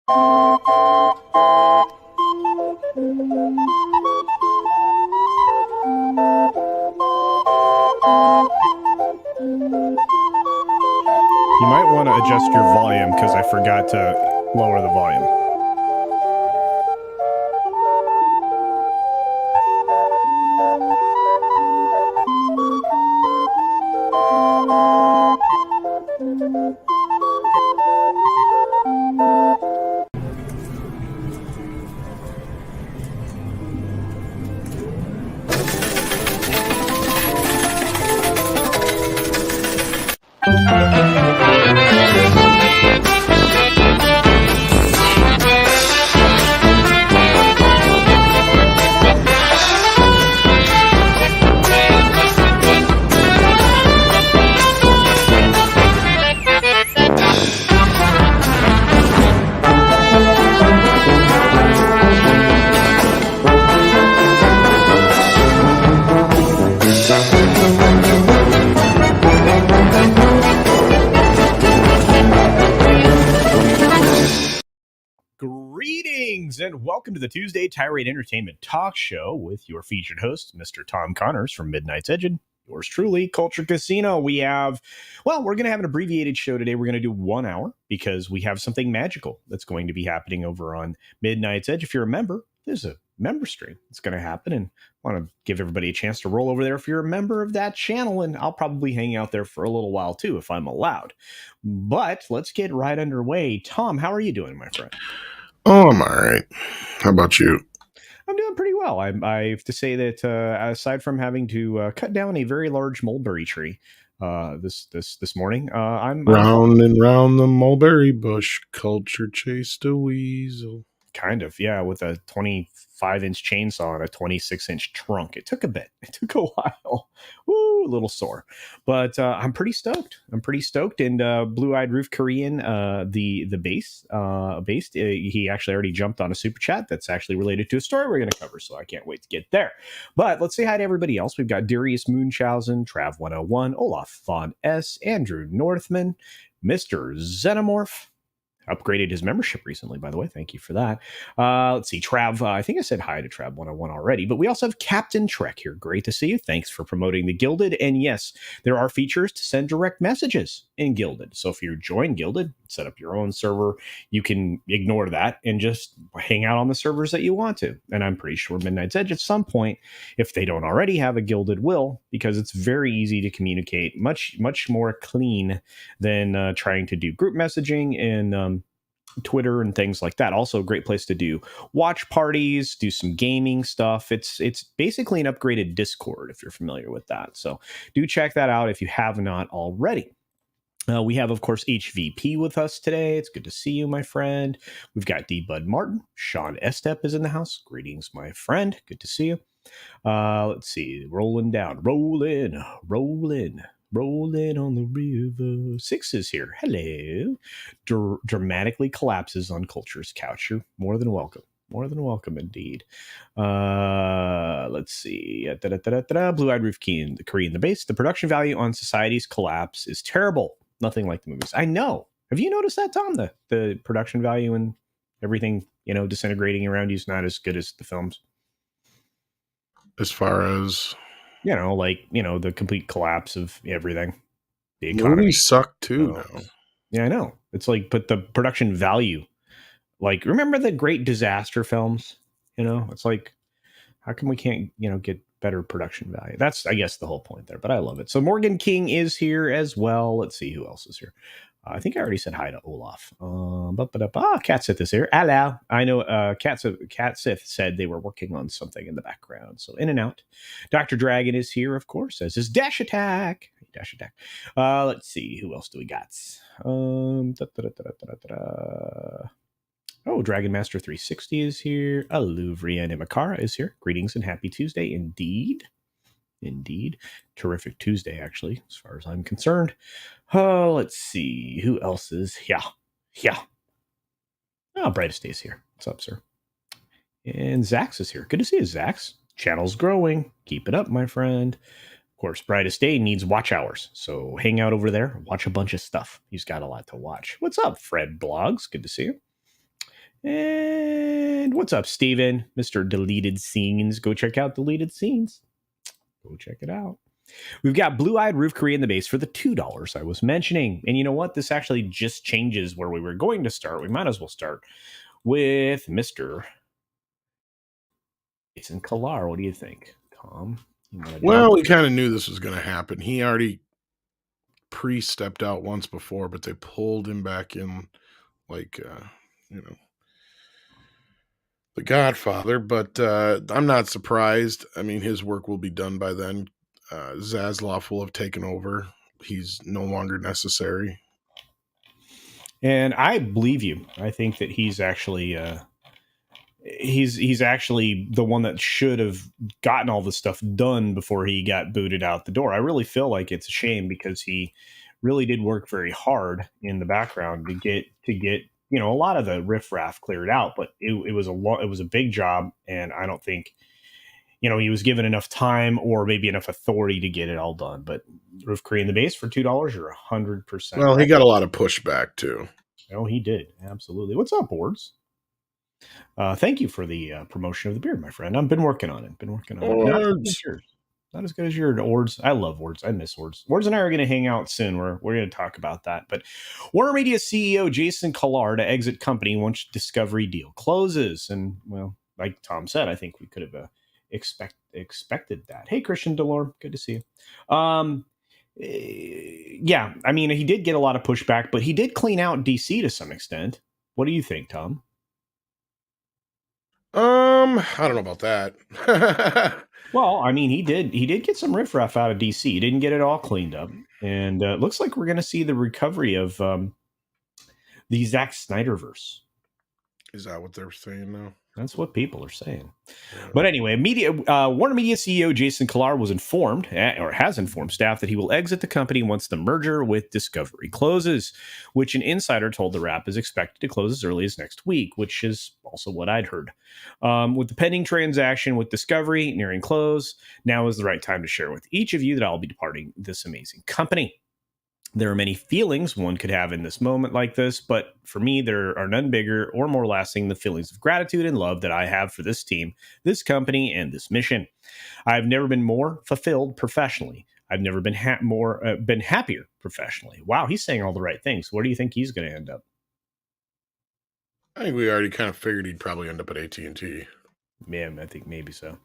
You might want to adjust your volume because I forgot to lower the volume. And welcome to the Tuesday Tirade Entertainment Talk Show with your featured host, Mr. Tom Connors from Midnight's Edge, and yours truly, Culture Casino. We're going to have an abbreviated show today. We're going to do 1 hour because we have something magical that's going to be happening over on Midnight's Edge. If you're a member, there's a member stream that's going to happen, and I want to give everybody a chance to roll over there if you're a member of that channel, and I'll probably hang out there for a little while too if I'm allowed. But let's get right underway. Tom, how are you doing, my friend? Oh, I'm all right. How about you? I'm doing pretty well. I have to say that aside from having to cut down a very large mulberry tree this morning, I'm round and round the mulberry bush. Culture chased a weasel. Kind of, yeah, with a 25-inch chainsaw and a 26-inch trunk. It took a bit. It took a while. Ooh, a little sore. But I'm pretty stoked. And Blue-Eyed Roof Korean, the bass, he actually already jumped on a super chat that's actually related to a story we're going to cover, so I can't wait to get there. But let's say hi to everybody else. We've got Darius Munchausen, Trav101, Olaf Von S, Andrew Northman, Mr. Xenomorph. Upgraded his membership recently, by the way. Thank you for that. Let's see. Trav, I think I said hi to Trav 101 already, but we also have Captain Trek here. Great to see you. Thanks for promoting the Gilded. And yes, there are features to send direct messages in Gilded. So if you join Gilded, set up your own server, you can ignore that and just hang out on the servers that you want to. And I'm pretty sure Midnight's Edge at some point, if they don't already have a Gilded, will, because it's very easy to communicate, much more clean than trying to do group messaging and Twitter and things like that. Also a great place to do watch parties, do some gaming stuff. It's basically an upgraded Discord if you're familiar with that. So do check that out if you have not already. We have, of course, HVP with us today. It's good to see you, my friend. We've got D. Bud Martin. Sean Estep is in the house. Greetings, my friend. Good to see you. Let's see. Rolling down. Rolling on the river. Six is here. Hello. Dramatically collapses on Culture's couch. You're more than welcome. More than welcome, indeed. Let's see. Blue-Eyed Roof Korean the base. The production value on Society's collapse is terrible. Nothing like the movies. I know. Have you noticed that, Tom? The production value and everything, disintegrating around you is not as good as the films. As far as... the complete collapse of everything. The economy. Movies suck too now. Yeah, I know. It's like, but the production value, like, remember the great disaster films? It's like, how come we can't, get better production value? That's, I guess, the whole point there, but I love it. So Morgan King is here as well. Let's see who else is here. I think I already said hi to Olaf. Cat Sith is here. Hello. I know Cat Sith said they were working on something in the background. So in and out. Dr. Dragon is here, of course, as is Dash Attack. Let's see. Who else do we got? Dragon Master 360 is here. Aluvrian Imakara is here. Greetings and happy Tuesday. Indeed. Terrific Tuesday, actually, as far as I'm concerned. Let's see. Who else is here? Brightest Day's here. What's up, sir? And Zax is here. Good to see you, Zax. Channel's growing. Keep it up, my friend. Of course, Brightest Day needs watch hours. So hang out over there. Watch a bunch of stuff. He's got a lot to watch. What's up, Fred Blogs? Good to see you. And what's up, Steven? Mr. Deleted Scenes. Go check out Deleted Scenes. Go check it out. We've got Blue Eyed Roof Korea in the base for the $2 I was mentioning. And you know what? This actually just changes where we were going to start. We might as well start with Mr. Jason Kalar. What do you think, Tom? Well, we kind of knew this was going to happen. He already pre-stepped out once before, but they pulled him back in like, The Godfather. But I'm not surprised. I mean, his work will be done by then. Zaslav will have taken over. He's no longer necessary. And I believe you. I think that he's actually he's actually the one that should have gotten all this stuff done before he got booted out the door. I really feel like it's a shame because he really did work very hard in the background to get a lot of the riffraff cleared out, but it was a big job, and I don't think he was given enough time or maybe enough authority to get it all done. But Roof Korea in the base for $2, you're 100%. Well, he got a lot of pushback too. Oh, he did. Absolutely. What's up, Boards? Thank you for the promotion of the beard, my friend. I've been working on it. Not as good as your Ords. I love Ords. I miss Ords. Ords and I are going to hang out soon. We're going to talk about that. But Warner Media CEO Jason Kalar to exit company once Discovery deal closes. And, well, like Tom said, I think we could have expected that. Hey, Christian Delorme. Good to see you. Yeah, I mean, he did get a lot of pushback, but he did clean out DC to some extent. What do you think, Tom? I don't know about that. Well, I mean, he did get some riffraff out of DC. He didn't get it all cleaned up, and it looks like we're going to see the recovery of the Zack Snyderverse. Is that what they're saying now? That's what people are saying. Yeah. But anyway, Warner Media CEO Jason Kalar was informed, or has informed staff, that he will exit the company once the merger with Discovery closes, which an insider told the Wrap is expected to close as early as next week, which is also what I'd heard. With the pending transaction with Discovery nearing close, now is the right time to share with each of you that I'll be departing this amazing company. There are many feelings one could have in this moment like this, but for me, there are none bigger or more lasting than the feelings of gratitude and love that I have for this team, this company, and this mission. I've never been more fulfilled professionally. I've never been been happier professionally. Wow, he's saying all the right things. Where do you think he's going to end up? I think we already kind of figured he'd probably end up at AT&T. Yeah, I think maybe so.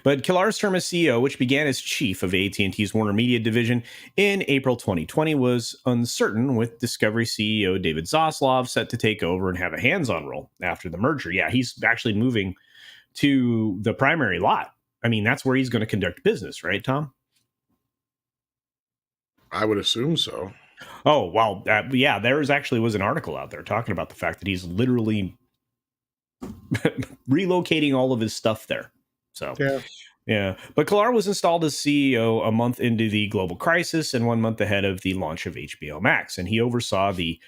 But Kalar's term as CEO, which began as chief of AT&T's Warner Media division in April 2020, was uncertain, with Discovery CEO David Zaslav set to take over and have a hands-on role after the merger. Yeah, he's actually moving to the primary lot. I mean, that's where he's going to conduct business, right, Tom? I would assume so. Oh, well, yeah, there was an article out there talking about the fact that he's literally relocating all of his stuff there. So yeah. But Kalar was installed as CEO a month into the global crisis and 1 month ahead of the launch of HBO Max, and he oversaw the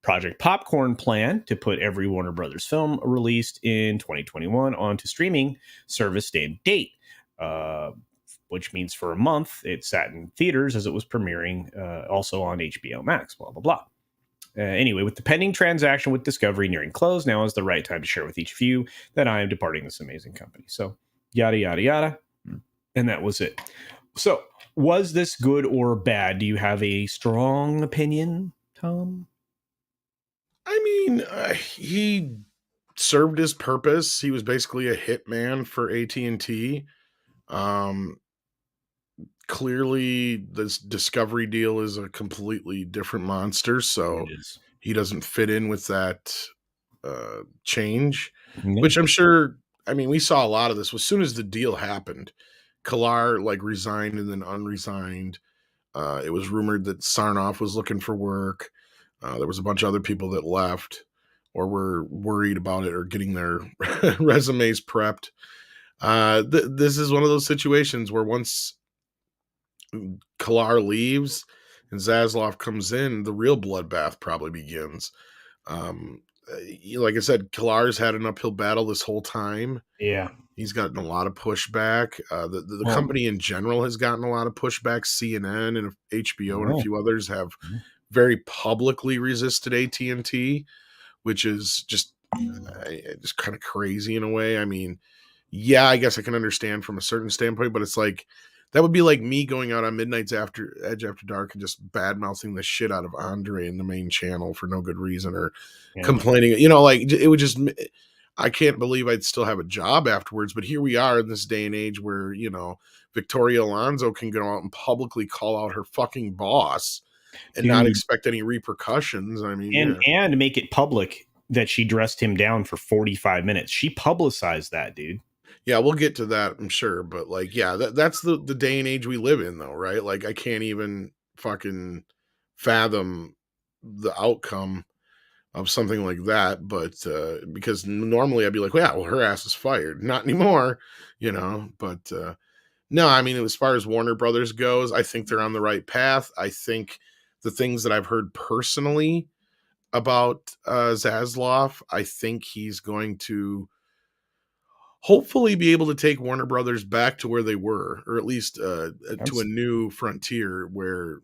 Project Popcorn plan to put every Warner Brothers film released in 2021 onto streaming service day and date, which means for a month it sat in theaters as it was premiering also on HBO Max, blah, blah, blah. Anyway, with the pending transaction with Discovery nearing close, now is the right time to share with each of you that I am departing this amazing company. So, yada, yada, yada. And that was it. So, was this good or bad? Do you have a strong opinion, Tom? I mean, he served his purpose. He was basically a hitman for AT&T. Clearly, this Discovery deal is a completely different monster, so he doesn't fit in with that change, which I'm sure, I mean, we saw a lot of this. As soon as the deal happened, Kalar resigned and then unresigned. It was rumored that Sarnoff was looking for work. There was a bunch of other people that left or were worried about it or getting their resumes prepped. This is one of those situations where once Kalar leaves and Zaslav comes in, the real bloodbath probably begins. Like I said, Kalar's had an uphill battle this whole time. Yeah. He's gotten a lot of pushback. The company in general has gotten a lot of pushback. CNN and HBO and a few others have very publicly resisted AT&T, which is just just kind of crazy in a way. I mean, yeah, I guess I can understand from a certain standpoint, but it's like that would be like me going out on Midnight's after Edge After Dark and just bad mouthing the shit out of Andre in the main channel for no good reason, or complaining. Like it would just. I can't believe I'd still have a job afterwards, but here we are in this day and age where Victoria Alonso can go out and publicly call out her fucking boss and not expect any repercussions. I mean, and make it public that she dressed him down for 45 minutes. She publicized that, dude. Yeah, we'll get to that, I'm sure. But like, yeah, that's the day and age we live in, though, right? Like, I can't even fucking fathom the outcome of something like that. But because normally I'd be like, well, her ass is fired. Not anymore, But no, I mean, as far as Warner Brothers goes, I think they're on the right path. I think the things that I've heard personally about Zaslav, I think he's going to hopefully be able to take Warner Brothers back to where they were, or at least to a new frontier where,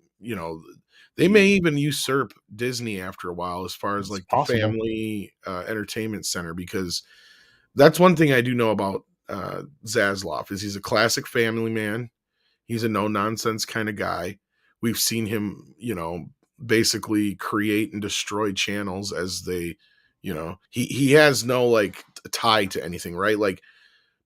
they may even usurp Disney after a while as far as like the family entertainment center, because that's one thing I do know about Zaslav is he's a classic family man. He's a no nonsense kind of guy. We've seen him, basically create and destroy channels as they, he has no like tie to anything, right? Like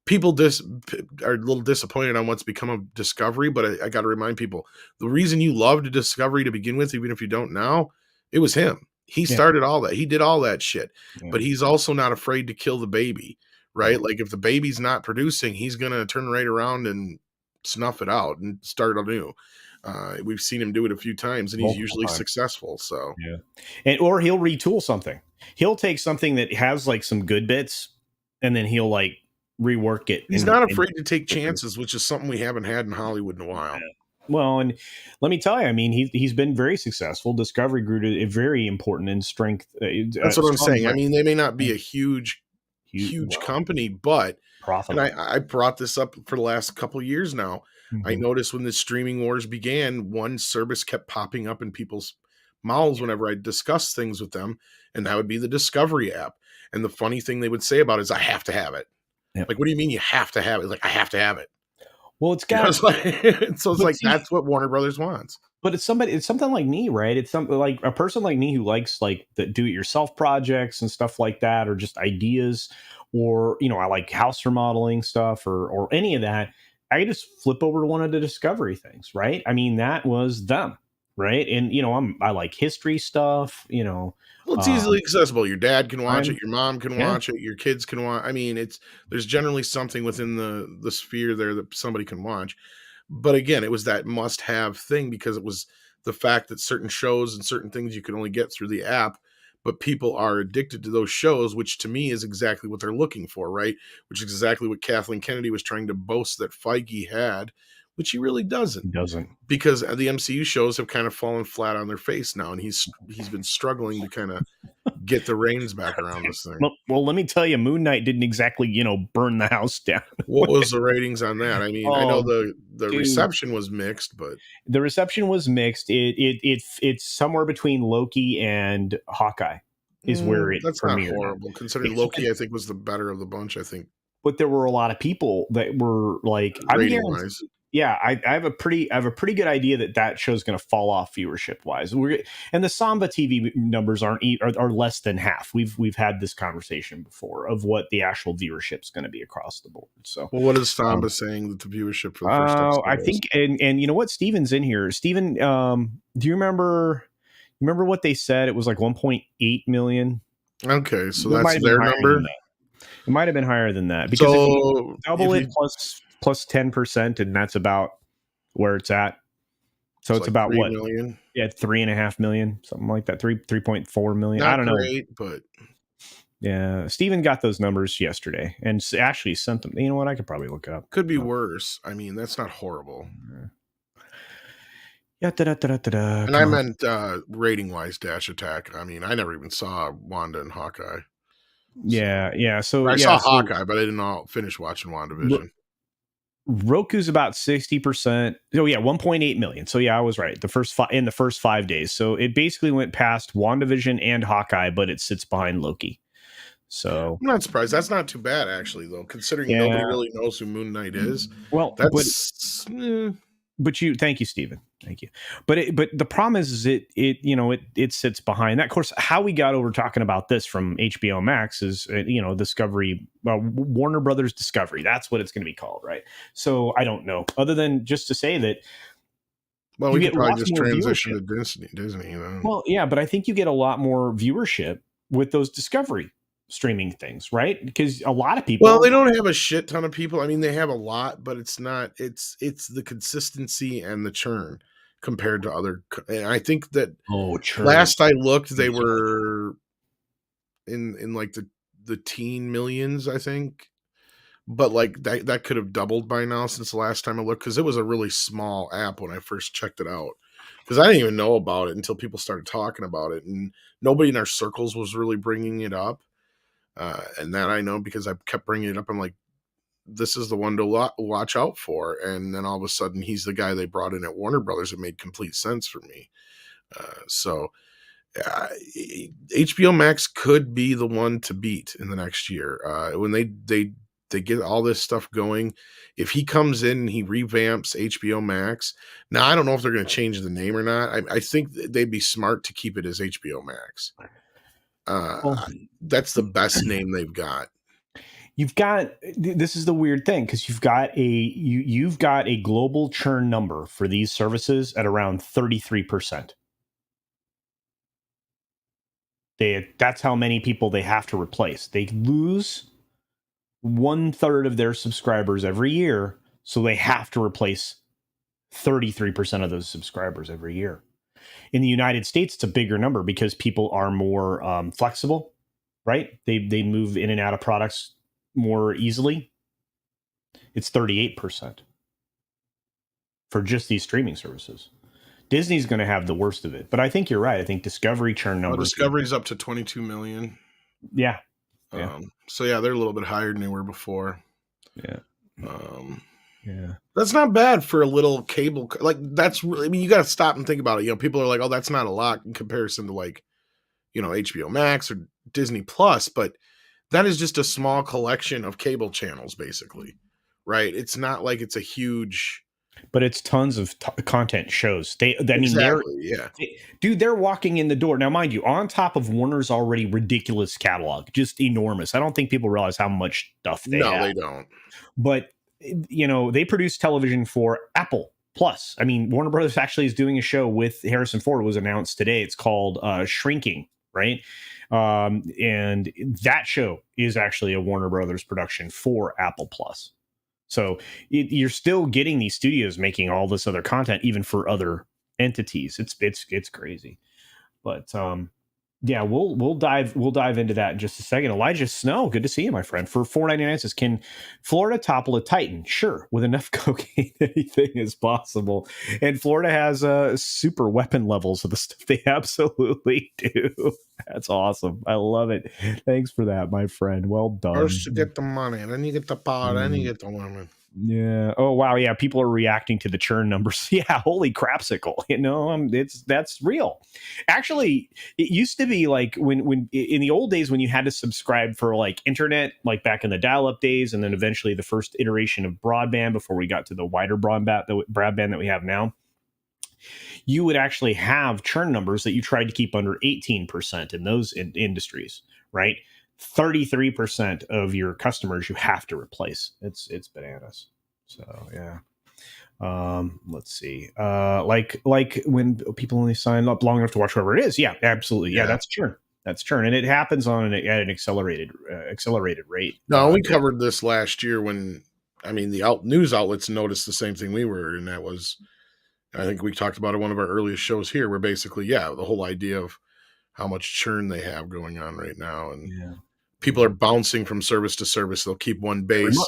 people are a little disappointed on what's become of Discovery, but I got to remind people, the reason you loved Discovery to begin with, even if you don't now, it was him. He started all that. He did all that shit, but he's also not afraid to kill the baby, right? Like if the baby's not producing, he's going to turn right around and snuff it out and start anew. We've seen him do it a few times, and he's usually successful. So or he'll retool something. He'll take something that has like some good bits, and then he'll like rework it. He's not afraid to take chances, which is something we haven't had in Hollywood in a while. Well, and let me tell you, I mean, he's been very successful. Discovery grew to a very important in strength. That's what I'm saying. I mean, they may not be a huge company, but profitable. And I brought this up for the last couple of years now. Mm-hmm. I noticed when the streaming wars began, one service kept popping up in people's mouths whenever I discussed things with them, and that would be the Discovery app. And the funny thing they would say about it is, I have to have it. Yep. Like, what do you mean you have to have it? Like, I have to have it. Well, it's got so it's like that's what Warner Brothers wants. But it's something like me, right? It's something like a person like me who likes like the do-it-yourself projects and stuff like that, or just ideas, or I like house remodeling stuff, or any of that. I just flip over to one of the Discovery things, right? I mean, that was them, right? And I like history stuff, Well, it's easily accessible. Your dad can watch it, your mom can watch it, your kids can watch. I mean, there's generally something within the sphere there that somebody can watch. But again, it was that must-have thing because it was the fact that certain shows and certain things you can only get through the app, but people are addicted to those shows, which to me is exactly what they're looking for, right? Which is exactly what Kathleen Kennedy was trying to boast that Feige had, which he really doesn't. He doesn't. Because the MCU shows have kind of fallen flat on their face now, and he's been struggling to kind of get the reins back around this thing. Well, let me tell you, Moon Knight didn't exactly, burn the house down. What was the ratings on that? I mean, I know the reception was mixed, but the reception was mixed. It's somewhere between Loki and Hawkeye is where it that's premiered. Not horrible considering Loki, I think, was the better of the bunch. I think, but there were a lot of people that were like, rating-wise. Yeah, I have a pretty good idea that show's going to fall off viewership wise. And the Samba TV numbers are less than half. We've had this conversation before of what the actual viewership's going to be across the board. So, well, what is Samba saying that the viewership for the first episode? I think, and you know what, Steven's in here. Steven, do you remember what they said? It was like 1.8 million. Okay, so that's their number. It might have been higher than that because if you double it plus 10%, and that's about where it's at. So it's like about 3 million? Yeah, 3.5 million, something like that. 3.4 million. Not I don't great, know. But yeah, Steven got those numbers yesterday and Ashley sent them. You know what? I could probably look it up. Could be worse. I mean, that's not horrible. Yeah, and I meant rating wise, Dash Attack. I mean, I never even saw Wanda and Hawkeye. Yeah. So I saw Hawkeye, but I didn't finish watching WandaVision. Roku's about 60%. Oh yeah, 1.8 million. So yeah, I was right. In the first 5 days. So it basically went past WandaVision and Hawkeye, but it sits behind Loki. So I'm not surprised. That's not too bad, actually, though, considering yeah, nobody really knows who Moon Knight is. well, That's but thank you, Stephen. Thank you. But the problem is it sits behind that. Of course, how we got over talking about this from HBO Max is, Discovery, Warner Brothers Discovery. That's what it's going to be called, right? So I don't know, other than just to say that well, you we could get probably lots just more transition viewership. to Disney. Well, yeah, but I think you get a lot more viewership with those Discovery streaming things, right? Because a lot of Well, people. they don't have a shit ton of people. I mean, they have a lot, but it's not. It's the consistency and the churn compared to other. And I think that Oh, churn is last I looked, they ridiculous. were in like the teen millions, I think. But like that could have doubled by now since the last time I looked, because it was a really small app when I first checked it out. Because I didn't even know about it until people started talking about it, and nobody in our circles was really bringing it up. And that I know because I kept bringing it up. I'm like, this is the one to watch out for. And then all of a sudden, he's the guy they brought in at Warner Brothers. It made complete sense for me. So HBO Max could be the one to beat in the next year when they get all this stuff going. If he comes in and he revamps HBO Max, now I don't know if they're going to change the name or not. I think they'd be smart to keep it as HBO Max. Well, That's the best name they've got. you've got, this is the weird thing, because you've got a global churn number for these services at around 33%. That's how many people they have to replace. They lose 1/3 of their subscribers every year, so they have to replace 33% of those subscribers every year. In the United States, it's a bigger number because people are more flexible, right? They move in and out of products more easily. It's 38% for just these streaming services. Disney's going to have the worst of it, but I think you're right. I think Discovery churn numbers. Discovery's up to 22 million. Yeah. So yeah, they're a little bit higher than they were before. Yeah. Yeah. That's not bad for a little cable. Like that's really, I mean, you got to stop and think about it. People are like, oh, that's not a lot in comparison to like, HBO Max or Disney Plus, but that is just a small collection of cable channels, basically, right? It's not like it's a huge. But it's tons of content shows. They're walking in the door. Now, mind you, on top of Warner's already ridiculous catalog, just enormous. I don't think people realize how much stuff they have. No, they don't. But, they produce television for Apple Plus. I mean, Warner Brothers actually is doing a show with Harrison Ford, was announced today. It's called Shrinking, right? And that show is actually a Warner Brothers production for Apple Plus. So you're still getting these studios making all this other content, even for other entities. It's crazy, but yeah, we'll dive into that in just a second. Elijah Snow, good to see you, my friend. For $4.99 says, can Florida topple a Titan? Sure, with enough cocaine, anything is possible. And Florida has super weapon levels of the stuff they absolutely do. That's awesome. I love it. Thanks for that, my friend. Well done. First you get the money, then you get the power, then you get the women. Yeah. Oh wow. Yeah. People are reacting to the churn numbers. Yeah. Holy crapsicle. That's real. Actually, it used to be like when in the old days when you had to subscribe for like internet, like back in the dial-up days, and then eventually the first iteration of broadband before we got to the wider broadband that we have now. You would actually have churn numbers that you tried to keep under 18% in those industries, right? 33% of your customers you have to replace. It's bananas. So yeah. Let's see. Like when people only sign up long enough to watch whatever it is. Yeah, absolutely. Yeah, that's churn. That's churn, and it happens at an accelerated rate. No, we covered this last year when the news outlets noticed the same thing we were, and that was, I think we talked about it one of our earliest shows here, where basically, the whole idea of how much churn they have going on right now, and people are bouncing from service to service. They'll keep one base,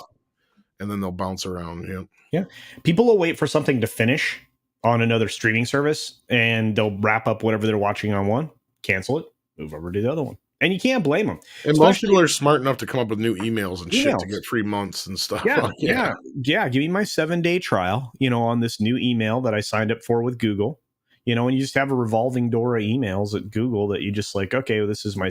and then they'll bounce around. Yeah. People will wait for something to finish on another streaming service, and they'll wrap up whatever they're watching on one, cancel it, move over to the other one. And you can't blame them. And most people are smart enough to come up with new emails and shit to get free months and stuff. Yeah. Give me my 7-day trial, on this new email that I signed up for with Google. And you just have a revolving door of emails at Google that you just like, okay, well, this is my,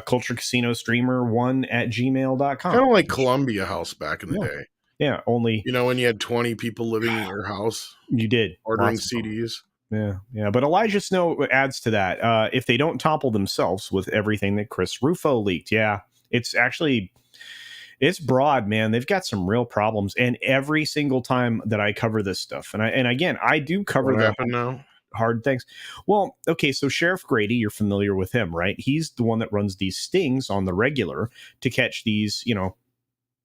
Culture Casino streamer 1 at gmail.com. Kind of like Columbia House back in the Yeah. day. Yeah. Only, When you had 20 people living in your house you did ordering lots of CDs. Yeah, yeah, but Elijah Snow adds to that. If they don't topple themselves with everything that Chris Rufo leaked, yeah, it's broad, man. They've got some real problems, and every single time that I cover this stuff, and again, I do cover What the happened now? hard things. Well, okay, so Sheriff Grady, you're familiar with him, right? He's the one that runs these stings on the regular to catch these,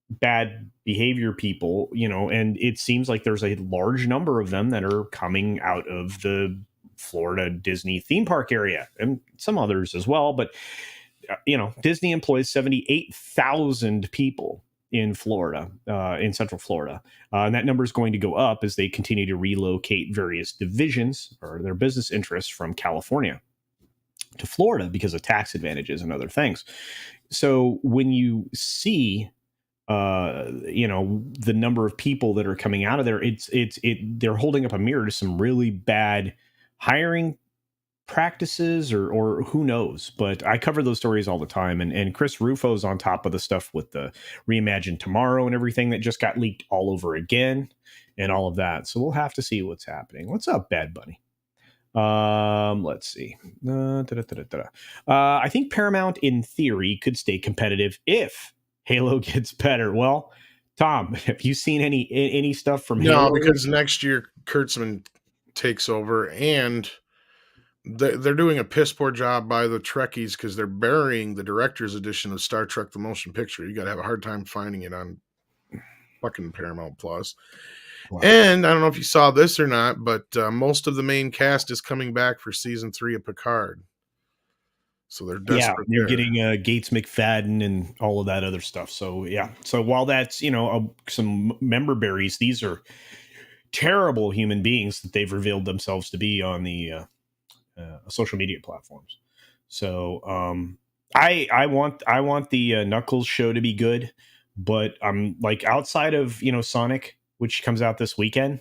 bad behavior people, and it seems like there's a large number of them that are coming out of the Florida Disney theme park area and some others as well. But, Disney employs 78,000 people in Florida, in Central Florida. And that number is going to go up as they continue to relocate various divisions or their business interests from California to Florida because of tax advantages and other things. So when you see the number of people that are coming out of there, they're holding up a mirror to some really bad hiring practices or who knows. But I cover those stories all the time, and Chris Rufo's on top of the stuff with the Reimagine Tomorrow and everything that just got leaked all over again and all of that. So we'll have to see what's happening. What's up, Bad Bunny? Let's see. I think Paramount in theory could stay competitive if Halo gets better. Well, Tom, have you seen any stuff from Halo? No, because next year Kurtzman takes over, and they're doing a piss poor job by the Trekkies because they're burying the director's edition of Star Trek: The Motion Picture. You got to have a hard time finding it on fucking Paramount Plus. Wow. And I don't know if you saw this or not, but most of the main cast is coming back for season 3 of Picard. So they're desperate. Yeah, they're getting Gates McFadden and all of that other stuff. So yeah. So while that's some member berries, these are terrible human beings that they've revealed themselves to be on the social media platforms. So I want the Knuckles show to be good, but I'm like outside of Sonic, which comes out this weekend.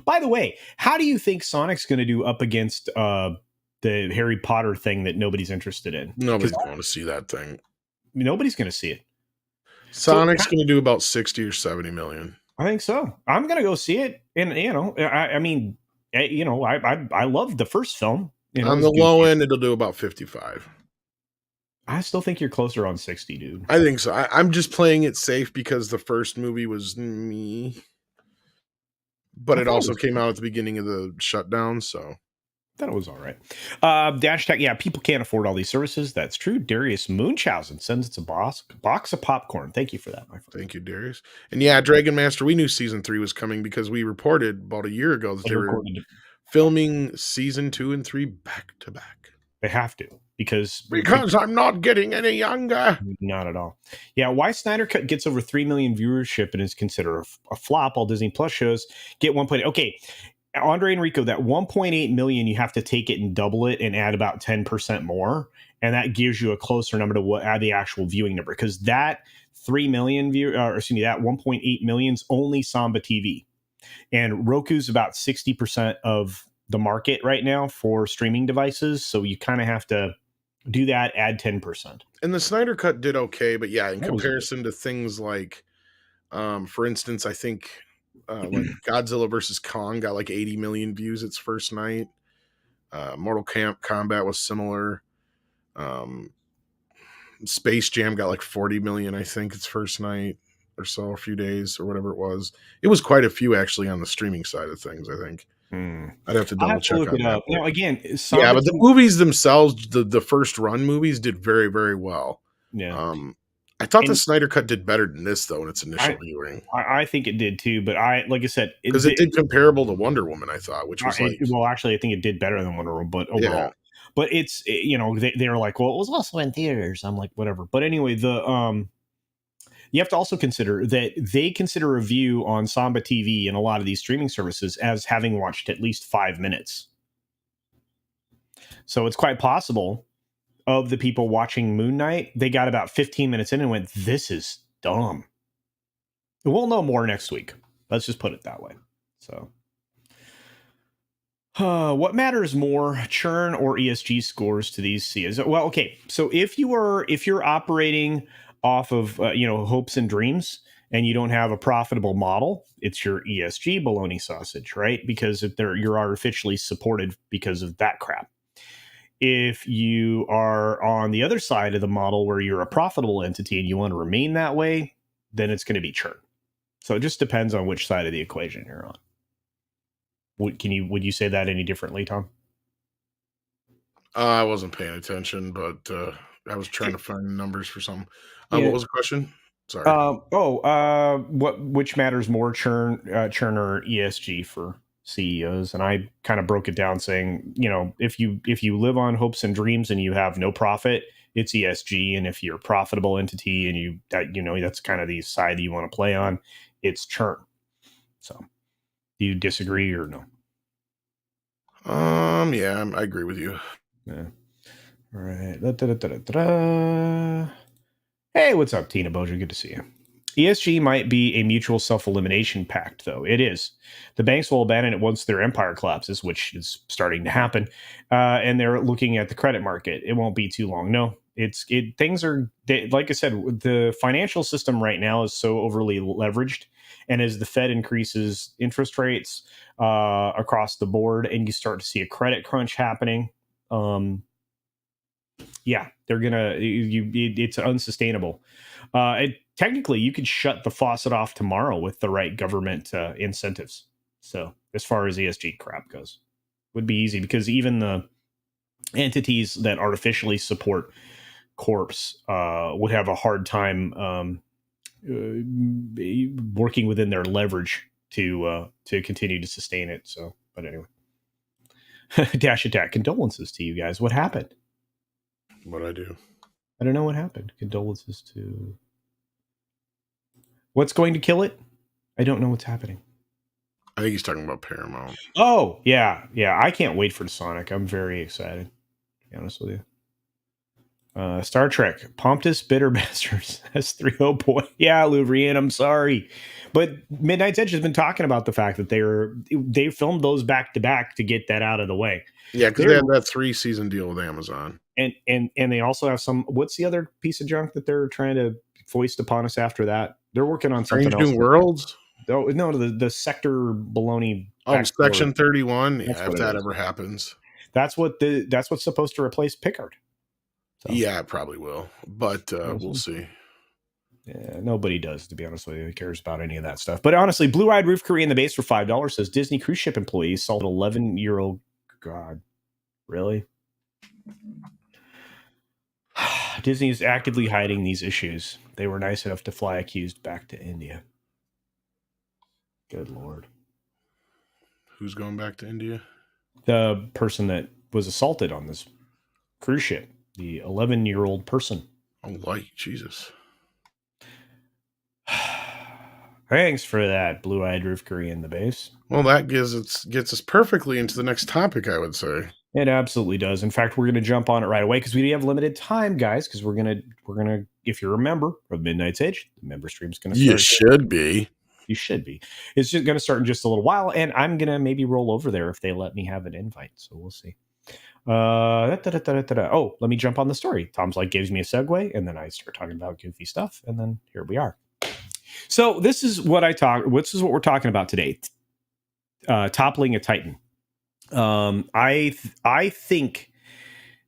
By the way, how do you think Sonic's going to do up against the Harry Potter thing that nobody's interested in? Nobody's going to see that thing. Nobody's going to see it. Sonic's going to do about 60 or 70 million. I think so. I'm going to go see it. And, I love the first film. On the low end, it'll do about 55. I still think you're closer on 60, dude. I think so. I'm just playing it safe because the first movie was me. But it also came out at the beginning of the shutdown, so. That was all right. The hashtag, yeah, people can't afford all these services. That's true. Darius Munchausen sends us a box of popcorn. Thank you for that, my friend. Thank you, Darius. And yeah, Dragon Master, we knew season 3 was coming because we reported about a year ago that they were filming season 2 and 3 back to back. They have to because I'm not getting any younger. Not at all. Yeah, why Snyder Cut gets over 3 million viewership and is considered a flop, all Disney Plus shows get 1.8. Okay, Andre Enrico, that 1.8 million, you have to take it and double it and add about 10% more, and that gives you a closer number to what the actual viewing number, because that 3 million that 1.8 million is only Samba TV, and Roku's about 60% of the market right now for streaming devices, so you kind of have to do that, add 10%. And the Snyder Cut did okay, but yeah, in comparison to things like, for instance, I think like Godzilla versus Kong got like 80 million views its first night. Mortal Kombat was similar. Space Jam got like 40 million, I think, its first night or so, a few days or whatever it was. It was quite a few actually on the streaming side of things, I think. I'd have to double check on that. Now, again, yeah, but the movies themselves, the first run movies did very, very well. Yeah. I thought the Snyder Cut did better than this, though, in its initial viewing. I think it did too, but like I said, because it did comparable to Wonder Woman, I thought, which was actually, I think you it did better than Wonder Woman, but overall. Yeah. But it's they're like, well, it was also in theaters. I'm like, whatever. But anyway, you have to also consider that they consider a view on Samba TV and a lot of these streaming services as having watched at least 5 minutes. So it's quite possible of the people watching Moon Knight, they got about 15 minutes in and went, this is dumb. We'll know more next week. Let's just put it that way. So, What matters more, churn or ESG scores to these CEOs? Well, okay. So if you're operating off of hopes and dreams, and you don't have a profitable model, it's your ESG bologna sausage, right? Because if you're artificially supported because of that crap. If you are on the other side of the model where you're a profitable entity and you want to remain that way, then it's going to be churn. So it just depends on which side of the equation you're on. Would you say that any differently, Tom? I wasn't paying attention, but I was trying to find numbers for something. Yeah. What was the question? Sorry. Which matters more, churn or ESG for CEOs? And I kind of broke it down saying, if you live on hopes and dreams and you have no profit, it's ESG, and if you're a profitable entity and that's kind of the side that you want to play on, it's churn. So, do you disagree or no? Yeah, I agree with you. Yeah. All right. Hey, what's up, Tina Boja? Good to see you. ESG might be a mutual self-elimination pact, though. It is. The banks will abandon it once their empire collapses, which is starting to happen, and they're looking at the credit market. It won't be too long. No, things are, like I said, the financial system right now is so overly leveraged, and as the Fed increases interest rates across the board, and you start to see a credit crunch happening, they're gonna. It's unsustainable. Technically, you could shut the faucet off tomorrow with the right government incentives. So, as far as ESG crap goes, would be easy because even the entities that artificially support corps would have a hard time working within their leverage to continue to sustain it. So, but anyway, Dash Attack, condolences to you guys. What happened? What'd I do? I don't know what happened. Condolences to... What's going to kill it? I don't know what's happening. I think he's talking about Paramount. Oh, yeah. I can't wait for Sonic. I'm very excited, to be honest with you. Star Trek, Pompous Bitter Bastards, S3. Oh boy. Yeah, Louvrian, I'm sorry. But Midnight's Edge has been talking about the fact that they filmed those back to back to get that out of the way. Yeah, because they had that 3-season deal with Amazon. And they also have some, what's the other piece of junk that they're trying to foist upon us after that? They're working on something else. New Worlds? Oh, no, the sector baloney. Oh, Section 31. Yeah, if that ever happens. That's what's supposed to replace Picard. So. Yeah, it probably will, but we'll see. Yeah, nobody does, to be honest with you. Who cares about any of that stuff? But honestly, Blue Eyed Roof Curry in the base for $5 says Disney cruise ship employees sold an 11-year-old. God, really? Disney is actively hiding these issues. They were nice enough to fly accused back to India. Good Lord. Who's going back to India? The person that was assaulted on this cruise ship. The 11-year-old person. Oh, light, Jesus. Thanks for that, Blue-Eyed Roof Curry in the base. Well, that gets us perfectly into the next topic, I would say. It absolutely does. In fact, we're going to jump on it right away because we have limited time, guys. Because we're gonna. If you're a member of Midnight's Edge, the member stream's going to start. You should be. You should be. It's just going to start in just a little while, and I'm going to maybe roll over there if they let me have an invite. So we'll see. Oh, let me jump on the story. Tom's like gives me a segue, and then I start talking about goofy stuff, and then here we are. So this is what we're talking about today. Toppling a Titan. I think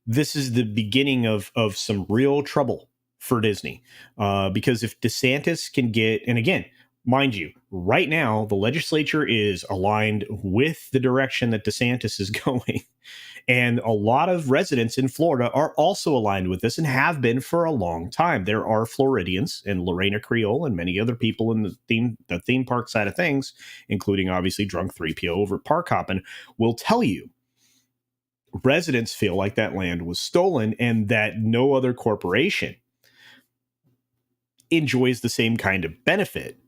this is the beginning of some real trouble for Disney, because if DeSantis can get, and again, mind you, right now the legislature is aligned with the direction that DeSantis is going. And a lot of residents in Florida are also aligned with this and have been for a long time. There are Floridians and Lorena Creole and many other people in the theme park side of things, including obviously Drunk 3PO over at Park Hoppin', will tell you residents feel like that land was stolen and that no other corporation enjoys the same kind of benefit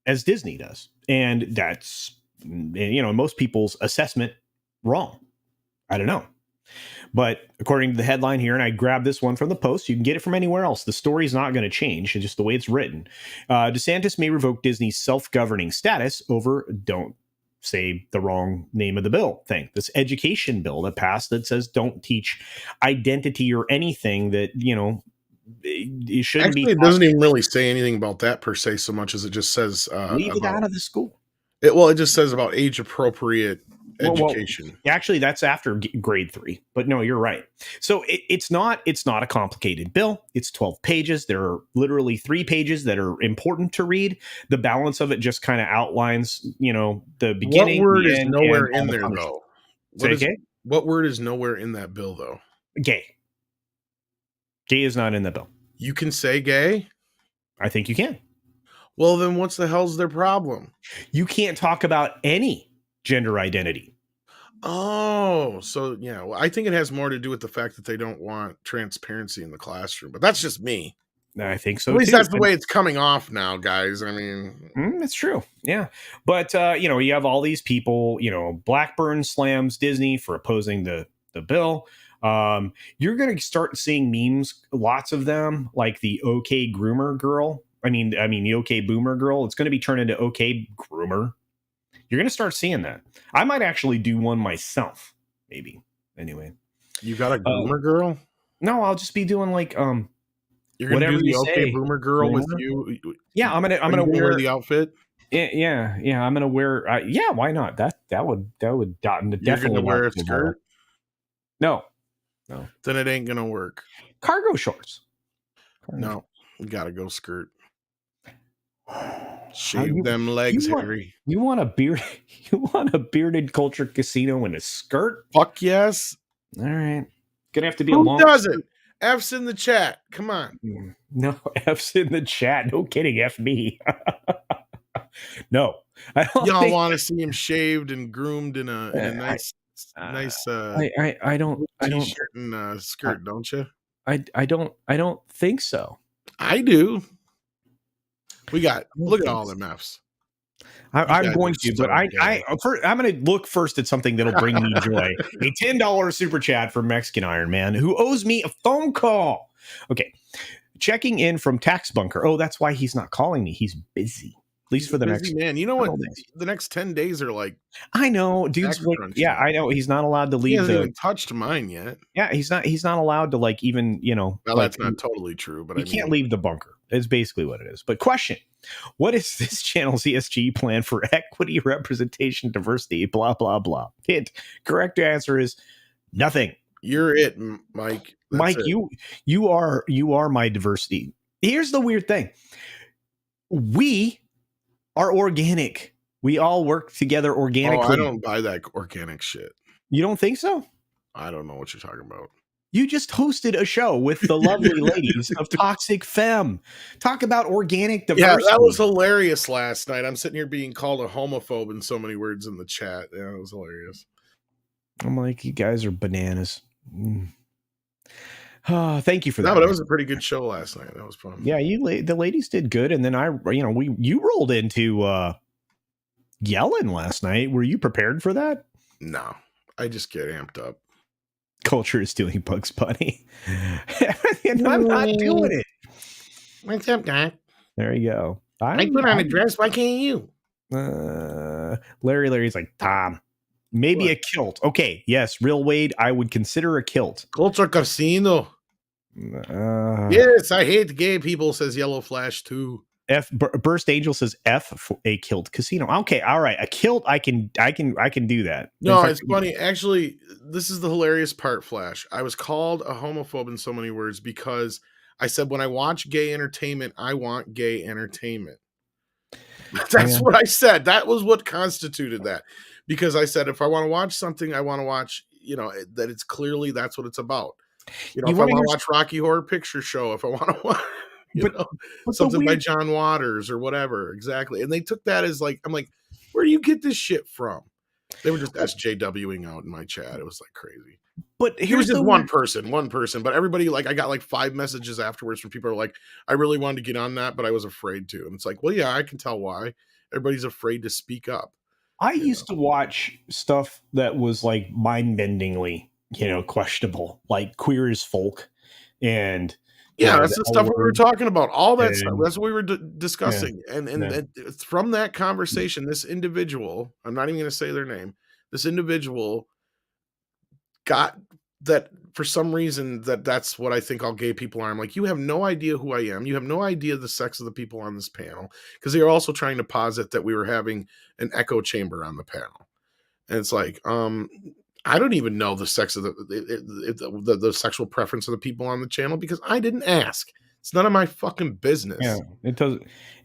as Disney does. And that's, most people's assessment wrong. I don't know. But according to the headline here, and I grabbed this one from the Post, you can get it from anywhere else. The story's not going to change. It's just the way it's written. DeSantis may revoke Disney's self-governing status over don't say the wrong name of the bill thing. This education bill that passed that says don't teach identity or anything that, it shouldn't be Actually, it taught. doesn't even really say anything about that per se so much as it just says Leave it about out of the school. it just says about age appropriate Well, education. actually, that's after grade 3. But no, you're right. So it's not a complicated bill. It's 12 pages. There are literally 3 pages that are important to read. The balance of it just kind of outlines, the What beginning, word the is end, nowhere and all in the there punishment. though? Say gay? What word is nowhere in that bill though? Gay. Gay is not in the bill. You can say gay? I think you can. Well, then what's the hell's their problem? You can't talk about any gender identity. Oh, so yeah. Well, I think it has more to do with the fact that they don't want transparency in the classroom, but that's just me. I think so At least too. that's the way it's coming off now, guys. I mean, it's true. Yeah. But, you have all these people, Blackburn slams Disney for opposing the bill. You're going to start seeing memes, lots of them, like the OK groomer girl. I mean, the OK boomer girl. It's going to be turned into OK groomer. You're going to start seeing that. I might actually do one myself, maybe. Anyway. You got a groomer girl? No, I'll just be doing like, you're gonna whatever do the you OK say, boomer girl groomer? with you? Yeah, I'm gonna wear the outfit. Yeah. I'm gonna wear. Yeah, why not? That would definitely. You're gonna wear a not skirt? No. Then it ain't gonna work. Cargo shorts. No, you gotta go skirt. Shave them legs, Harry. You want a beard? You want a bearded Culture Casino in a skirt? Fuck yes. All right. Gonna have to be Who a long. does it? F's in the chat. Come on. No, F's in the chat. No kidding. F me. No, I don't. Y'all want to see him shaved and groomed in a nice. I don't. T-shirt and skirt, don't you? I don't think so. I do. Look at all them F's. I'm going to, but I'm going to look first at something that'll bring me joy. A $10 super chat from Mexican Iron Man who owes me a phone call. Okay. Checking in from Tax Bunker. Oh, that's why he's not calling me. He's busy. At least for the next man. You know what? The next 10 days are like. I know, dude's like, yeah, I know. He's not allowed to leave. He hasn't even touched mine yet. Yeah, he's not allowed to like even, Well, like, that's not totally true, but he can't leave the bunker. It's basically what it is. But question: what is this channel's ESG plan for equity, representation, diversity? Blah blah blah. Hint: correct answer is nothing. You're it, Mike. Mike, you are my diversity. Here's the weird thing: we are organic. We all work together organically. Oh, I don't buy that organic shit. You don't think so? I don't know what you're talking about. You just hosted a show with the lovely ladies of Toxic Femme. Talk about organic diversity. Yeah, that was hilarious last night. I'm sitting here being called a homophobe in so many words in the chat. Yeah, it was hilarious. I'm like, you guys are bananas. Oh, thank you for that. No, but it was a pretty good show last night. That was fun. Yeah, the ladies did good, and then you rolled into yelling last night. Were you prepared for that? No, I just get amped up. Culture is doing Bugs Bunny. And I'm not doing it. What's up, Doc? There you go. I put on a dress. Why can't you? Larry's like, Tom, maybe a kilt. Okay, yes, real Wade, I would consider a kilt. CultureCasino. Yes, I hate gay people, says Yellow Flash 2. Burst Angel says F for a kilt casino. Okay, all right, a kilt. I can do that. No, it's funny. Actually, this is the hilarious part, Flash. I was called a homophobe in so many words because I said when I watch gay entertainment, I want gay entertainment. That's what I said. That was what constituted that. Because I said if I want to watch something, I want to watch, that it's clearly that's what it's about. If I want to watch Rocky Horror Picture Show, if I want to watch something by John Waters or whatever, exactly. And they took that as like, I'm like, where do you get this shit from? They were just SJWing out in my chat. It was like crazy. But here's just one person, but everybody, like, I got like 5 messages afterwards from people who are like, I really wanted to get on that, but I was afraid to. And it's like, well, yeah, I can tell why. Everybody's afraid to speak up. I used to watch stuff that was like mind-bendingly, questionable, like Queer as Folk and Yeah, that's the stuff we were talking about. All that stuff. and That's what we were yeah, discussing. And yeah, from that conversation, this individual, I'm not even going to say their name. This individual got that for some reason that's what I think all gay people are. I'm like, you have no idea who I am. You have no idea the sex of the people on this panel, because they are also trying to posit that we were having an echo chamber on the panel. And it's like, I don't even know the sex of the sexual preference of the people on the channel because I didn't ask. It's none of my fucking business. yeah.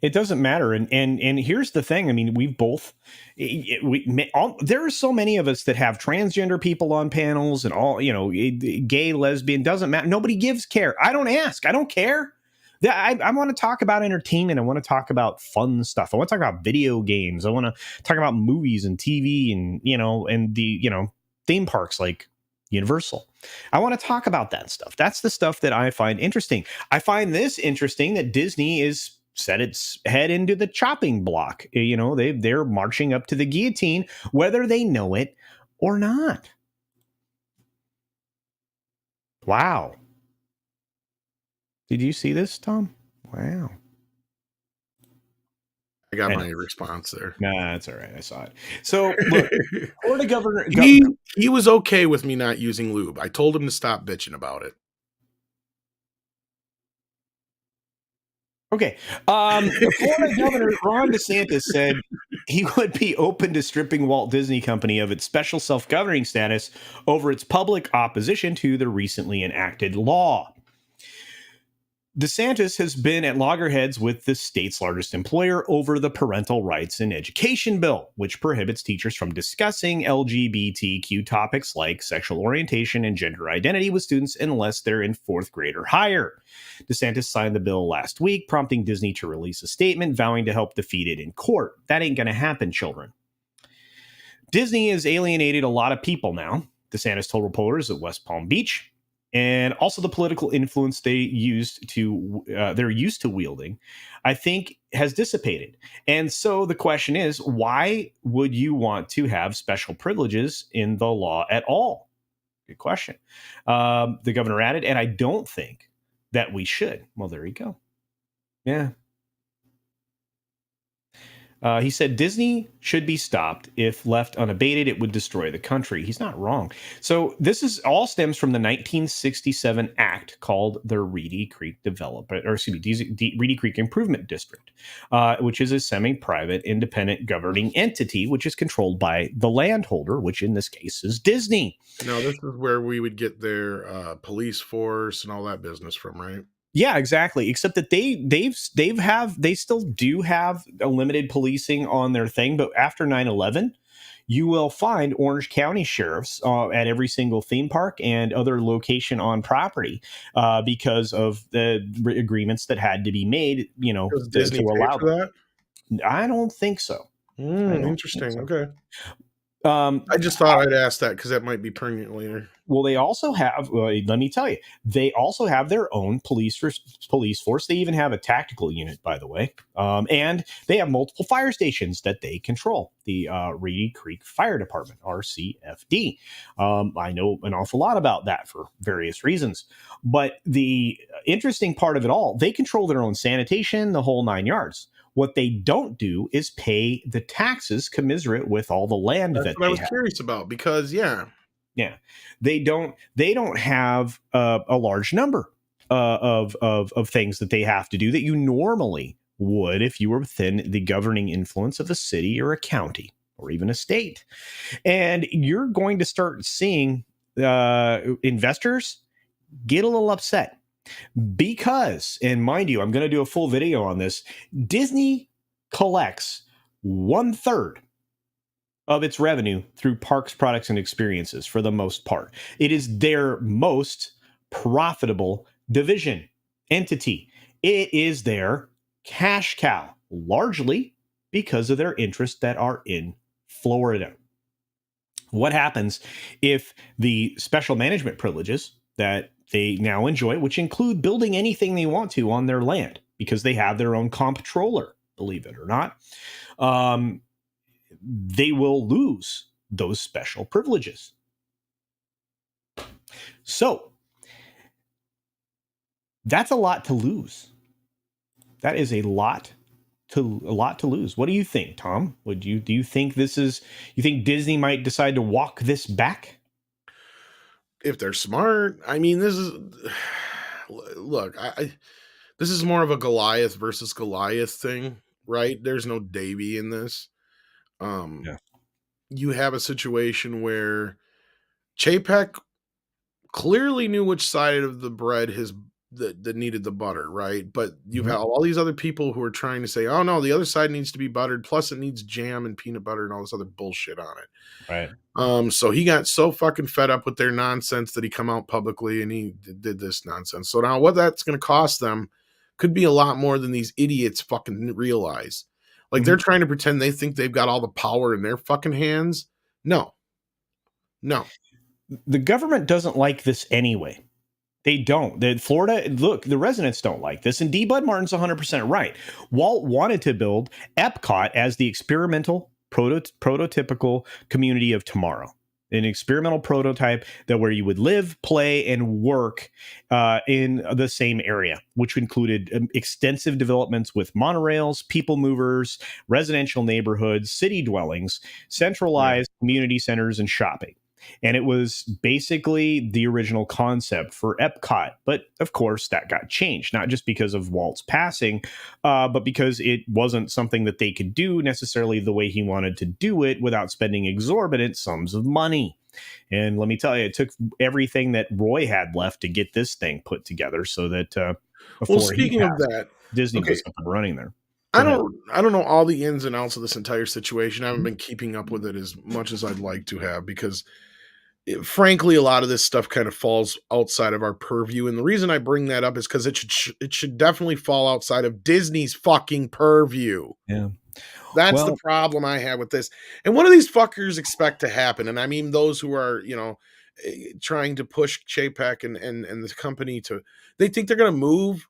It doesn't matter. And here's the thing. I mean, we've both there are so many of us that have transgender people on panels and all, gay, lesbian, doesn't matter. Nobody gives care. I don't ask. I don't care. I want to talk about entertainment. I want to talk about fun stuff. I want to talk about video games. I want to talk about movies and TV and, and the, theme parks like Universal. I want to talk about that stuff. That's the stuff that I find interesting. I find this interesting that Disney is set its head into the chopping block. They're marching up to the guillotine, whether they know it or not. Wow. Did you see this, Tom? Wow. I got my response there. Nah, that's all right. I saw it. So, look, Florida governor... He was okay with me not using lube. I told him to stop bitching about it. Okay. The Florida governor, Ron DeSantis, said he would be open to stripping Walt Disney Company of its special self-governing status over its public opposition to the recently enacted law. DeSantis has been at loggerheads with the state's largest employer over the parental rights in education bill, which prohibits teachers from discussing LGBTQ topics like sexual orientation and gender identity with students unless they're in fourth grade or higher. DeSantis signed the bill last week, prompting Disney to release a statement vowing to help defeat it in court. That ain't going to happen, children. Disney has alienated a lot of people now, DeSantis told reporters at West Palm Beach. And also the political influence they're used to wielding, I think, has dissipated. And so the question is, why would you want to have special privileges in the law at all? Good question. The governor added, and I don't think that we should. Well, there you go. Yeah. He said Disney should be stopped. If left unabated, it would destroy the country. He's not wrong. So this is all stems from the 1967 act called the Reedy Creek Reedy Creek Improvement District, which is a semi-private independent governing entity, which is controlled by the landholder, which in this case is Disney. Now, this is where we would get their police force and all that business from, right? Yeah, exactly. Except that they still do have a limited policing on their thing. But after 9/11, you will find Orange County sheriffs at every single theme park and other location on property because of the agreements that had to be made. Does Disney to allow for that? I don't think so. Interesting. So. Okay. I just thought I'd ask that because that might be pertinent later. Well, they also have, let me tell you, they also have their own police force. They even have a tactical unit, by the way. And they have multiple fire stations that they control. The Reedy Creek Fire Department, RCFD. I know an awful lot about that for various reasons. But the interesting part of it all, they control their own sanitation, the whole 9 yards. What they don't do is pay the taxes commensurate with all the land that they have. That's what I was curious about because, yeah, they don't have a large number of things that they have to do that you normally would if you were within the governing influence of a city or a county or even a state. And you're going to start seeing investors get a little upset. Because, and mind you, I'm going to do a full video on this, Disney collects 1/3 of its revenue through parks, products, and experiences for the most part. It is their most profitable division entity. It is their cash cow, largely because of their interests that are in Florida. What happens if the special management privileges that they now enjoy, which include building anything they want to on their land because they have their own comptroller, believe it or not, they will lose those special privileges. So That's a lot to lose. That is a lot to lose. What do you think, Tom? Do you think you think Disney might decide to walk this back? If they're smart, I mean, this is look, this is more of a Goliath versus Goliath thing, right? There's no Davy in this. Um, Yeah. you have a situation where Chapek clearly knew which side of the bread that needed the butter, right? But you've Mhm. had all these other people who are trying to say, "Oh no, the other side needs to be buttered. Plus, it needs jam and peanut butter and all this other bullshit on it." Right. So he got so fucking fed up with their nonsense that he come out publicly and he did this nonsense. So now what that's going to cost them could be a lot more than these idiots fucking realize. Like they're Mhm. trying to pretend they think they've got all the power in their fucking hands. No, no. The government doesn't like this anyway. They don't. Florida, look, the residents don't like this. And D. Bud Martin's 100% right. Walt wanted to build Epcot as the experimental, prototypical community of tomorrow. An experimental prototype that where you would live, play, and work in the same area, which included extensive developments with monorails, people movers, residential neighborhoods, city dwellings, Yeah. centralized community centers, and shopping. And it was basically the original concept for Epcot. But of course, that got changed, not just because of Walt's passing, but because it wasn't something that they could do necessarily the way he wanted to do it without spending exorbitant sums of money. And let me tell you, it took everything that Roy had left to get this thing put together so that Well, before he speaking of passed, that, Disney okay, was up and running there. Go I ahead. don't know all the ins and outs of this entire situation. I haven't been keeping up with it as much as I'd like to have because frankly, a lot of this stuff kind of falls outside of our purview. And the reason I bring that up is because it should definitely fall outside of Disney's fucking purview. Yeah. That's the Well, problem I have with this. And what do these fuckers expect to happen? And I mean, those who are, trying to push Chapek and the company to, they think they're going to move.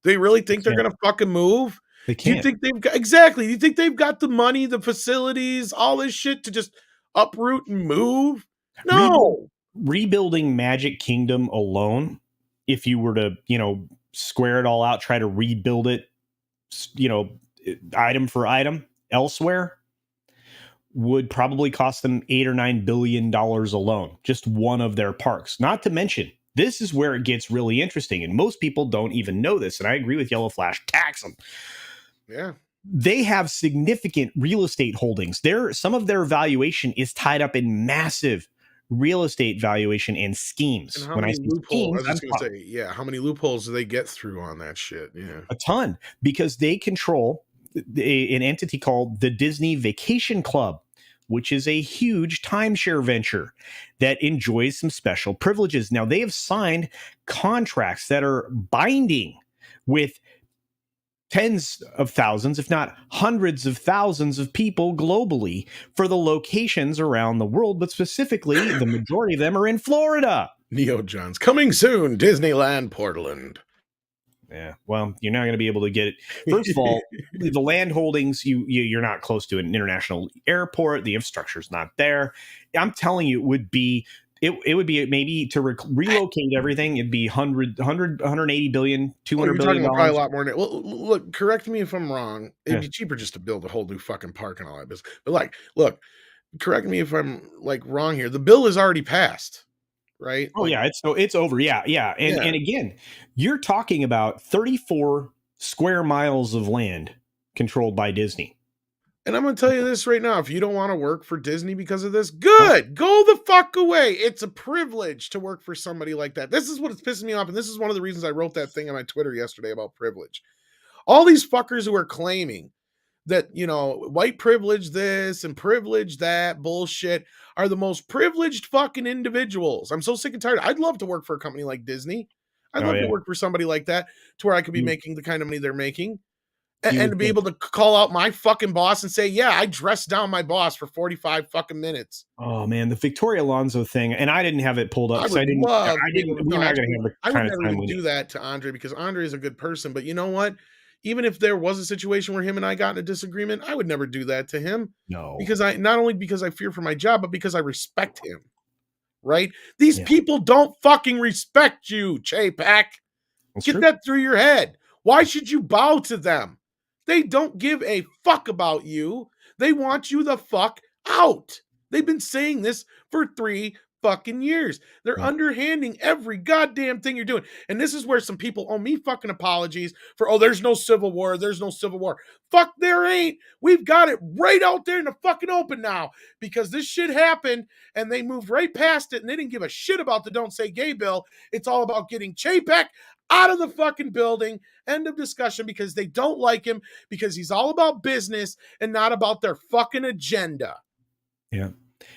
They really they think they're can't. going to fucking move. They Do you can't. think they've got, exactly? Do you think they've got the money, the facilities, all this shit to just uproot and move? Rebuild, No. rebuilding Magic Kingdom alone, if you were to, square it all out, try to rebuild it, you know, item for item elsewhere, would probably cost them $8 or $9 billion alone, just one of their parks. Not to mention, this is where it gets really interesting, and most people don't even know this. And I agree with Yellow Flash, tax them. Yeah. They have significant real estate holdings. Some of their valuation is tied up in massive real estate valuation and And schemes. how When I many say loopholes? I schemes, was I'm just gonna talking say, yeah, how many loopholes do they get through on that shit? Yeah. a ton because they control an entity called the Disney Vacation Club, which is a huge timeshare venture that enjoys some special privileges. Now, they have signed contracts that are binding with tens of thousands, if not hundreds of thousands of people globally for the locations around the world, but specifically, the majority of them are in Florida. Neo John's coming soon, Disneyland Portland. Yeah, well, you're not going to be able to get it. First of all, the land holdings, you're not close to an international airport. The infrastructure's not there. I'm telling you, it would be maybe to relocate everything. It'd be 180 billion, Oh, 200 you're talking billion about probably a dollars. lot more than well, look, correct me if I'm wrong. It'd Yeah. be cheaper just to build a whole new fucking park and all that business. But like, look, correct me if I'm like wrong here. The bill is already passed, right? Oh Like, yeah, it's over. Yeah, yeah. yeah. And again, you're talking about 34 square miles of land controlled by Disney. And I'm gonna tell you this right now: if you don't want to work for Disney because of this, Oh, good, go the fuck away. It's a privilege to work for somebody like that. This is what is pissing me off, and this is one of the reasons I wrote that thing on my Twitter yesterday about privilege. All these fuckers who are claiming that white privilege this and privilege that bullshit are the most privileged fucking individuals. I'm so sick and tired. I'd love to work for a company like Disney. I'd oh love to yeah. work for somebody like that to where I could be You making the kind of money they're making you and would to be think. able to call out my fucking boss and say, yeah, I dressed down my boss for 45 fucking minutes. Oh man, the Victoria Alonso thing, and I didn't have it pulled up I because would I didn't. love I to be able didn't. to, no, We're not going to actually, have the I would kind of never time even we need. do that to Andre because Andre is a good person. But you know what? Even if there was a situation where him and I got in a disagreement, I would never do that to him No. because not only because I fear for my job, but because I respect him. Right? These Yeah. people don't fucking respect you, Chapek. Get that through your head. Why should you bow to them? They don't give a fuck about you. They want you the fuck out. They've been saying this for 3 fucking years. They're underhanding every goddamn thing you're doing. And this is where some people owe me fucking apologies for, oh, there's no civil war. There's no civil war. Fuck, there ain't. We've got it right out there in the fucking open now because this shit happened and they moved right past it and they didn't give a shit about the Don't Say Gay bill. It's all about getting Chapek out of the fucking building. End of discussion, because they don't like him because he's all about business and not about their fucking agenda. Yeah.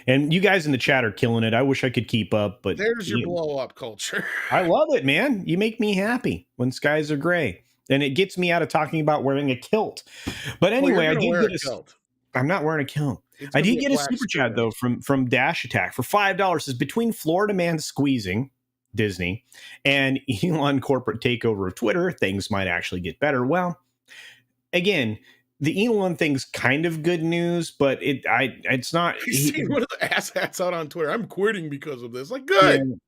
And you guys in the chat are killing it. I wish I could keep up, but there's your blow up culture. I love it, man. You make me happy when skies are gray, and it gets me out of talking about wearing a kilt. But anyway, I did get a kilt. I'm not wearing a kilt. I did get a super chat though from Dash Attack for $5. Says, between Florida man squeezing Disney and Elon corporate takeover of Twitter, things might actually get better. Well, again, the Elon thing's kind of good news, but it's not. He's seen one of the asshats out on Twitter. I'm quitting because of this. Like, good.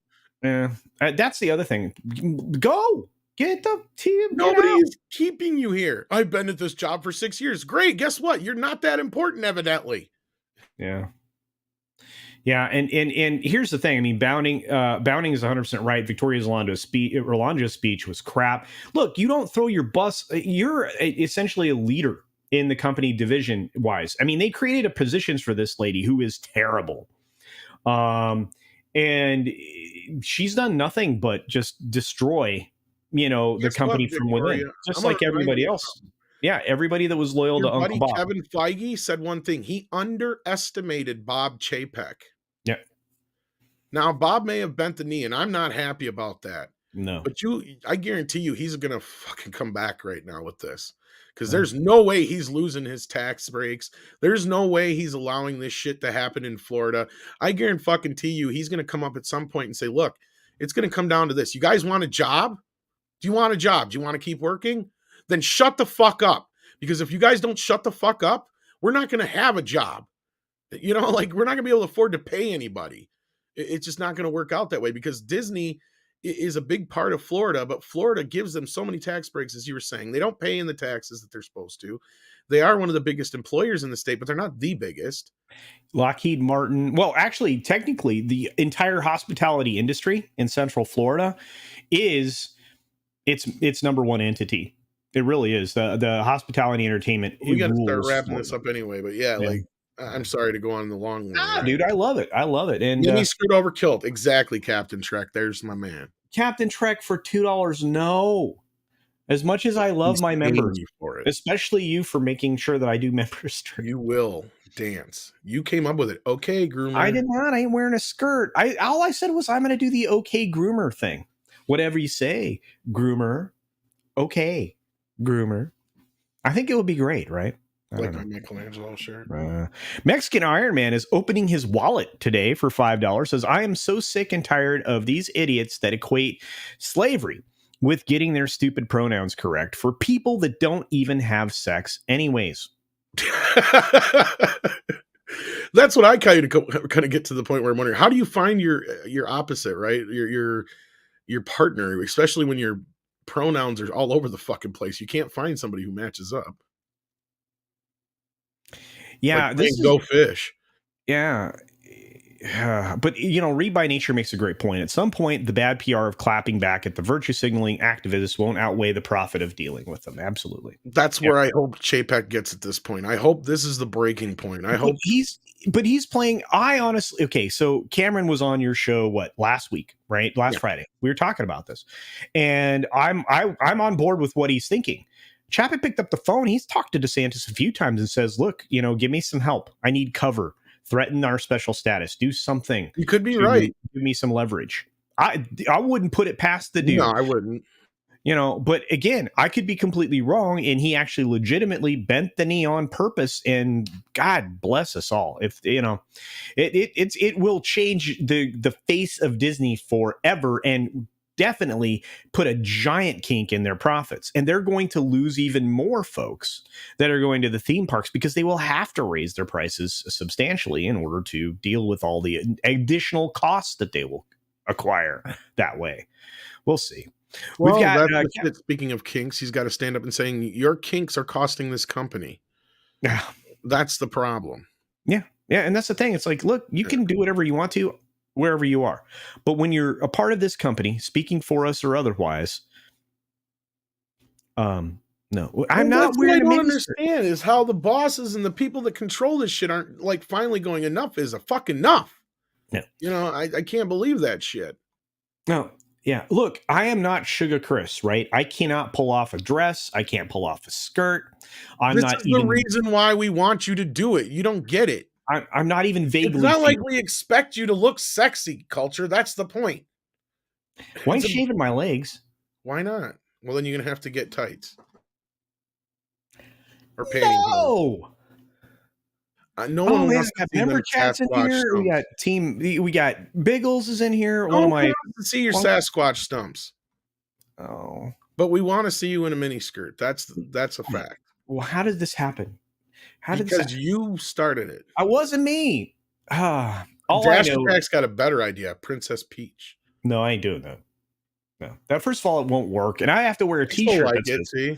Yeah. That's the other thing. Go get the team. Nobody is keeping you here. I've been at this job for 6 years. Great. Guess what? You're not that important, evidently. Yeah. Yeah, and here's the thing. I mean, Bounding is 100% right. Victoria Rolando's speech was crap. Look, you don't throw your bus. You're essentially a leader in the company division wise. I mean, they created positions for this lady who is terrible. And she's done nothing but just destroy, the company from within, just like everybody else. Yeah, everybody that was loyal to Uncle Bob. Kevin Feige said one thing. He underestimated Bob Chapek. Yeah. Now, Bob may have bent the knee, and I'm not happy about that. No. But I guarantee you he's going to fucking come back right now with this. Because there's no way he's losing his tax breaks. There's no way he's allowing this shit to happen in Florida. I guarantee you he's going to come up at some point and say, look, it's going to come down to this. You guys want a job? Do you want a job? Do you want to keep working? Then shut the fuck up. Because if you guys don't shut the fuck up, we're not going to have a job. We're not going to be able to afford to pay anybody. It's just not going to work out that way because Disney is a big part of Florida, but Florida gives them so many tax breaks, as you were saying. They don't pay in the taxes that they're supposed to. They are one of the biggest employers in the state, but they're not the biggest. Lockheed Martin. Well, actually, technically, the entire hospitality industry in Central Florida is its number one entity. It really is. The hospitality entertainment. We got to start wrapping this up anyway, but yeah, I'm sorry to go on the long one. Right? Dude, I love it. And he screwed over Kilt. Exactly, Captain Trek. There's my man. Captain Trek for $2. No. As much as I love my members, especially you for making sure that I do members stream. You will dance. You came up with it. Okay, groomer. I did not. I ain't wearing a skirt. All I said was I'm going to do the okay groomer thing. Whatever you say, groomer. Okay, groomer. I think it would be great, right? Like my Michelangelo shirt. Mexican Iron Man is opening his wallet today for $5. Says, I am so sick and tired of these idiots that equate slavery with getting their stupid pronouns correct for people that don't even have sex anyways. That's what I kind of get to the point where I'm wondering, how do you find your opposite, right? Your partner, especially when your pronouns are all over the fucking place. You can't find somebody who matches up. Yeah, like go fish. Yeah. But, Read by Nature makes a great point. At some point, the bad PR of clapping back at the virtue signaling activists won't outweigh the profit of dealing with them. Absolutely. That's where I hope Chapek gets at this point. I hope this is the breaking point. Hope he's playing. Okay. So Cameron was on your show, last week, right? Last Friday. We were talking about this, and I'm on board with what he's thinking. Chapek picked up the phone. He's talked to DeSantis a few times and says, look, give me some help. I need cover. Threaten our special status. Do something. You could be right. Give me some leverage. I wouldn't put it past the dude. No, I wouldn't. But again, I could be completely wrong, and he actually legitimately bent the knee on purpose. And God bless us all. If it will change the face of Disney forever, and definitely put a giant kink in their profits. And they're going to lose even more folks that are going to the theme parks because they will have to raise their prices substantially in order to deal with all the additional costs that they will acquire that way. We'll see. We've Well, got that's the shit. Speaking of kinks, he's got to stand up and saying your kinks are costing this company. yeah, That's the problem. yeah, and that's the thing. It's like, look, you can do whatever you want to wherever you are, but when you're a part of this company, speaking for us or otherwise, no, I'm Well, not that's what I wearing a don't miniskirt. understand is how the bosses and the people that control this shit aren't like finally going enough is a fuck enough. No, You know, I can't believe that shit. no, yeah. Look, I am not Sugar Chris, right? I cannot pull off a dress. I can't pull off a skirt. I'm This not is the even. reason why we want you to do it. You don't get it. I'm not even It's vaguely not like feeling. we expect you to look sexy, culture. That's the point. Why It's a, shaving my legs? why not? Well, then you're gonna have to get tights or pantyhose. No. No Oh one man, wants we to got see them member chats in Sasquatch here. We got stumps. we got Biggles is in here. No One of one my wants to see your Sasquatch stumps, oh, but we want to see you in a miniskirt. That's a fact. well, how did this happen? How did this Because happen? you started it. I wasn't me. All I Dasher know. Pack's got a better idea. Princess Peach. No, I ain't doing that. No, that first of all, it won't work, and I have to wear a I still T-shirt like that it. says. See.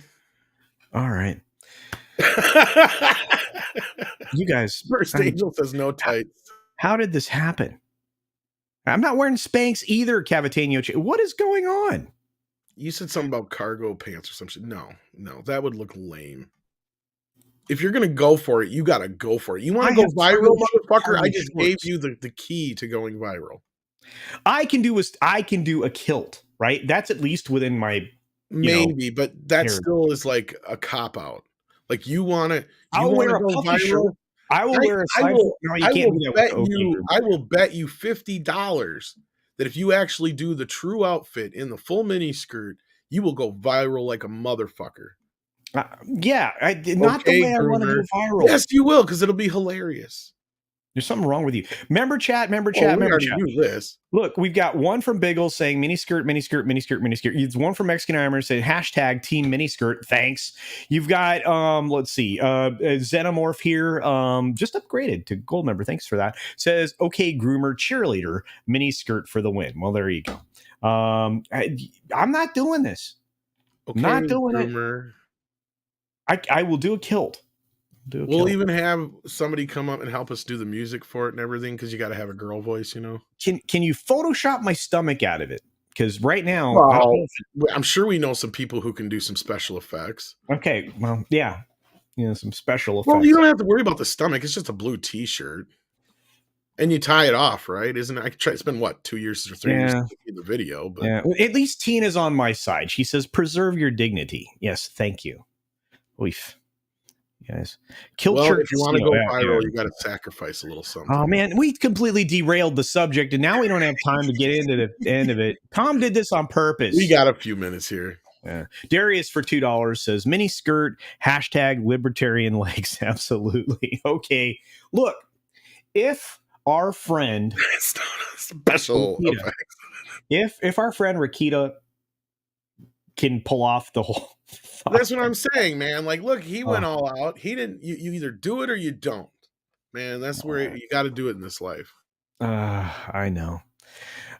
All right, you guys. First Angel says no tights. How did this happen? I'm not wearing Spanx either, Cavatanio. What is going on? You said something about cargo pants or some shit. No, that would look lame. If you're gonna go for it, you gotta go for it. You want to go viral, motherfucker? I just gave you the key to going viral. I can do a kilt, right? That's at least within my maybe, but that hair. still is like a cop out. Like you want to I'll wear a go puffy shirt. viral. I will wear a side. No, you can't do that with the OK group. I will bet you $50 that if you actually do the true outfit in the full mini skirt, you will go viral like a motherfucker. Yeah, not the way I want to go viral. Yes, you will, because it'll be hilarious. There's something wrong with you. Member chat. We already knew this. Look, we've got one from Biggles saying miniskirt, miniskirt, miniskirt, miniskirt. It's one from Mexican Armor saying hashtag team miniskirt. Thanks. You've got let's see, Xenomorph here, just upgraded to gold member. Thanks for that. Says okay, groomer cheerleader miniskirt for the win. Well, there you go. I'm not doing this. Okay, not doing groomer. I will do a kilt. We'll even have somebody come up and help us do the music for it and everything because you got to have a girl voice, you know. Can you Photoshop my stomach out of it? Because right now, I'm sure we know some people who can do some special effects. Okay, well, yeah, some special effects. Well, you don't have to worry about the stomach. It's just a blue T-shirt, and you tie it off, right? Isn't it? I try to spend 2 years or 3 years to do the video, but yeah. At least Tina's on my side. She says, "Preserve your dignity." Yes, thank you. Oof. Guys, CultureCasino. If you want to go viral, you got to sacrifice a little something. Oh man, we completely derailed the subject, and now we don't have time to get into the end of it. Tom did this on purpose. We got a few minutes here. Yeah. Darius for $2 says mini skirt hashtag libertarian legs. Absolutely. Okay. Look, if our friend special Rakita, if our friend Rakita can pull off the whole. That's what I'm saying, man. Like, look, he went all out. He didn't. You either do it or you don't, man. That's where you got to do it in this life. I know.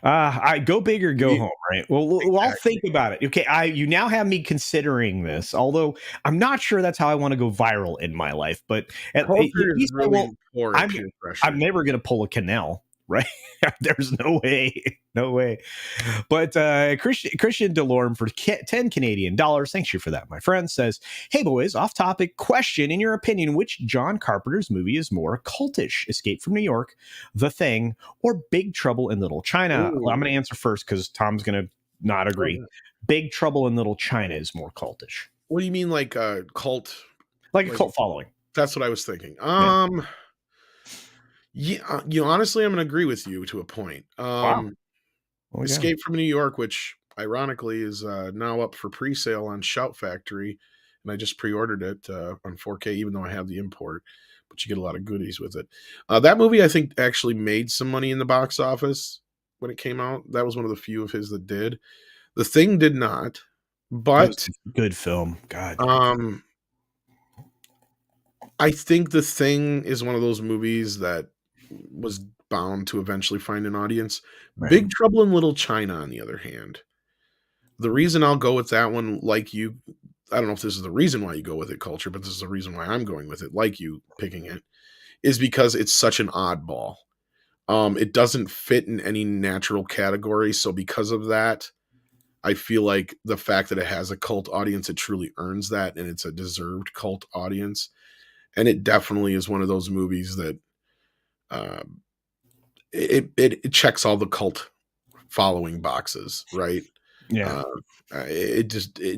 I go big or go home, right? Well, exactly. I'll think about it. Okay, you now have me considering this, although I'm not sure that's how I want to go viral in my life. But at least really I'm never going to pull a canal. Right? There's no way. But Christian Delorme for 10 Canadian dollars. Thanks you for that, my friend. Says, hey boys, off topic question. In your opinion, which John Carpenter's movie is more cultish? Escape from New York, The Thing, or Big Trouble in Little China? Well, I'm going to answer first because Tom's going to not agree. Big Trouble in Little China is more cultish. What do you mean, like a cult? Like a cult following. That's what I was thinking. Yeah, honestly, I'm going to agree with you to a point. Wow. Escape from New York, which ironically is now up for pre-sale on Shout Factory, and I just pre-ordered it on 4K, even though I have the import, but you get a lot of goodies with it. That movie, I think, actually made some money in the box office when it came out. That was one of the few of his that did. The Thing did not, but good film. God. I think The Thing is one of those movies that was bound to eventually find an audience. Right. Big Trouble in Little China, on the other hand, The reason I'll go with that one, like you, I don't know if this is the reason why you go with it, Culture, but this is the reason why I'm going with it, like you picking it, is because it's such an oddball. It doesn't fit in any natural category. So because of that, I feel like the fact that it has a cult audience, it truly earns that, and it's a deserved cult audience. And it definitely is one of those movies that it checks all the cult following boxes, right? Yeah. It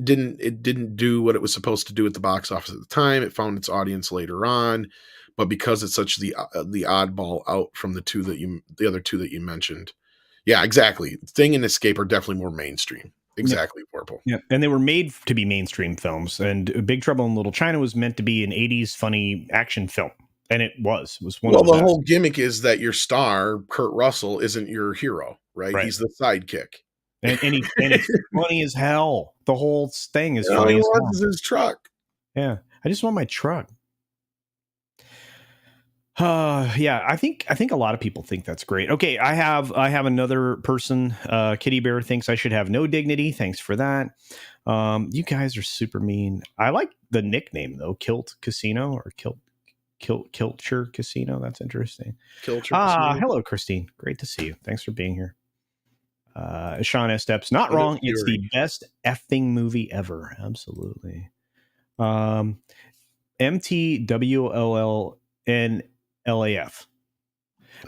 didn't do what it was supposed to do at the box office at the time. It found its audience later on, but because it's such the oddball out from the other two that you mentioned, yeah, exactly. Thing and Escape are definitely more mainstream. Exactly, Purple. Yeah, and they were made to be mainstream films. And Big Trouble in Little China was meant to be an '80s funny action film, and it was. It was one Well, of the the best. whole gimmick is that your star, Kurt Russell, isn't your hero, right? He's the sidekick. And it's funny as hell. The whole thing is All funny he as hell. wants is his truck. Yeah, I just want my truck. Yeah, I think a lot of people think that's great. Okay, I have another person. Kitty Bear thinks I should have no dignity. Thanks for that. You guys are super mean. I like the nickname though, Kilt Casino or Culture Casino. That's interesting. Hello, Christine. Great to see you. Thanks for being here. Sean S. Steps, not wrong. It's the best effing movie ever. Absolutely. MTWLLNLAF.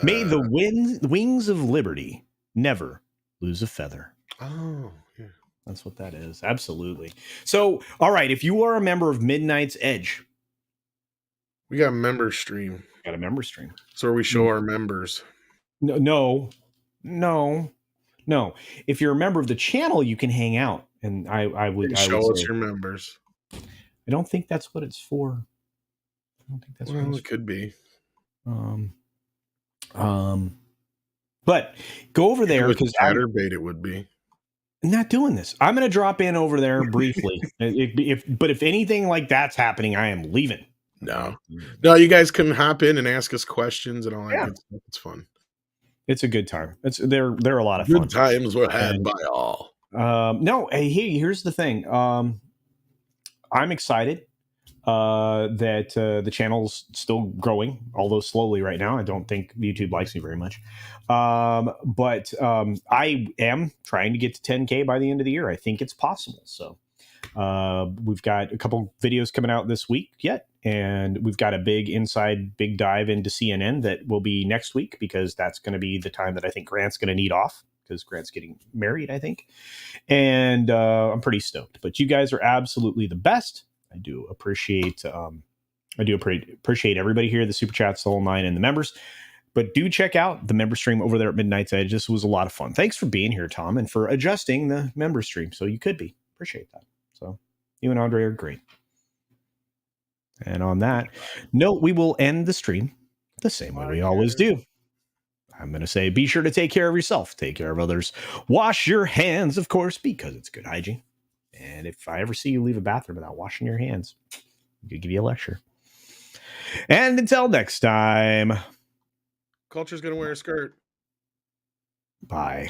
May the wings of liberty never lose a feather. Oh, yeah. That's what that is. Absolutely. So, all right. If you are a member of Midnight's Edge, we got a member stream. So we show our members. No. If you're a member of the channel, you can hang out, and I would show us your members. I don't think that's what it's for. I don't think that's. Well, it could be. But go over there because Chatterbait it would be. I'm not doing this. I'm going to drop in over there briefly. If anything like that's happening, I am leaving. No, you guys can hop in and ask us questions and all that good stuff. It's fun. It's a good time. They're a lot of fun. Good times were had by all. No, hey, here's the thing. I'm excited that the channel's still growing, although slowly right now. I don't think YouTube likes me very much. But I am trying to get to 10K by the end of the year. I think it's possible. So we've got a couple videos coming out this week yet. And we've got a big dive into CNN that will be next week, because that's going to be the time that I think Grant's going to need off, because Grant's getting married, I think. And I'm pretty stoked. But you guys are absolutely the best. I do appreciate everybody here, the super chats, the whole nine, and the members. But do check out the member stream over there at Midnight's Edge. This was a lot of fun. Thanks for being here, Tom, and for adjusting the member stream so you could be. Appreciate that. So you and Andre are great. And on that note, we will end the stream the same way we always do. I'm going to say, be sure to take care of yourself, take care of others, wash your hands, of course, because it's good hygiene. And if I ever see you leave a bathroom without washing your hands, I'm going to give you a lecture. And until next time, Culture's going to wear a skirt. Bye.